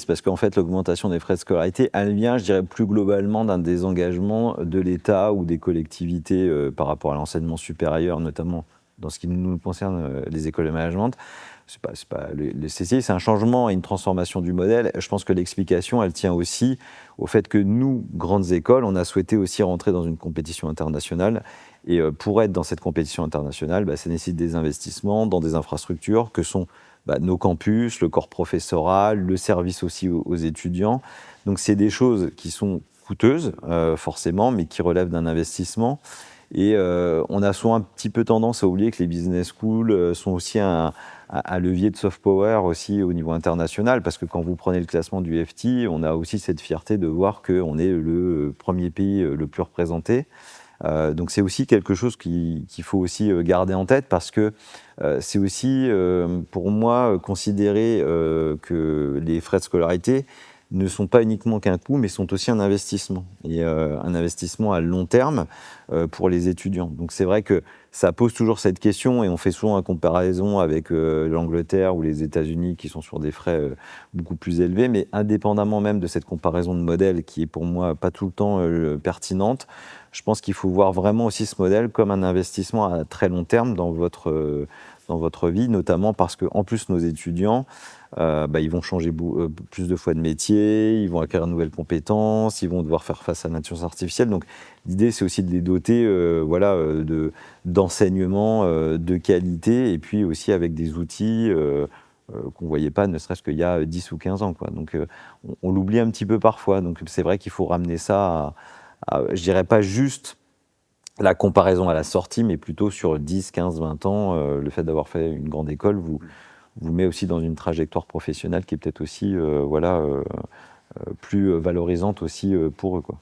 C'est parce qu'en fait, l'augmentation des frais de scolarité, elle vient, je dirais, plus globalement d'un désengagement de l'État ou des collectivités par rapport à l'enseignement supérieur, notamment dans ce qui nous concerne, les écoles de management. C'est pas le CCI, c'est un changement et une transformation du modèle. Je pense que l'explication, elle tient aussi au fait que nous, grandes écoles, on a souhaité aussi rentrer dans une compétition internationale. Et pour être dans cette compétition internationale, ça nécessite des investissements dans des infrastructures que sont nos campus, le corps professoral, le service aussi aux étudiants. Donc c'est des choses qui sont coûteuses, forcément, mais qui relèvent d'un investissement. Et on a souvent un petit peu tendance à oublier que les business schools sont aussi un levier de soft power aussi au niveau international, parce que quand vous prenez le classement du FT, on a aussi cette fierté de voir qu'on est le premier pays le plus représenté. Donc c'est aussi quelque chose qu'il faut aussi garder en tête, parce que c'est aussi, pour moi, considérer que les frais de scolarité ne sont pas uniquement qu'un coût, mais sont aussi un investissement, et un investissement à long terme pour les étudiants. Donc c'est vrai que ça pose toujours cette question, et on fait souvent une comparaison avec l'Angleterre ou les États-Unis, qui sont sur des frais beaucoup plus élevés, mais indépendamment même de cette comparaison de modèle, qui est pour moi pas tout le temps pertinente, je pense qu'il faut voir vraiment aussi ce modèle comme un investissement à très long terme dans votre vie, notamment parce qu'en plus, nos étudiants, ils vont changer plus de fois de métier, ils vont acquérir de nouvelles compétences, ils vont devoir faire face à l'intelligence artificielle. Donc l'idée, c'est aussi de les doter d'enseignements de qualité, et puis aussi avec des outils qu'on ne voyait pas, ne serait-ce qu'il y a 10 ou 15 ans, quoi. Donc on l'oublie un petit peu parfois. Donc c'est vrai qu'il faut ramener ça je dirais pas juste la comparaison à la sortie, mais plutôt sur 10, 15, 20 ans. Le fait d'avoir fait une grande école vous met aussi dans une trajectoire professionnelle qui est peut-être aussi plus valorisante aussi pour eux, quoi.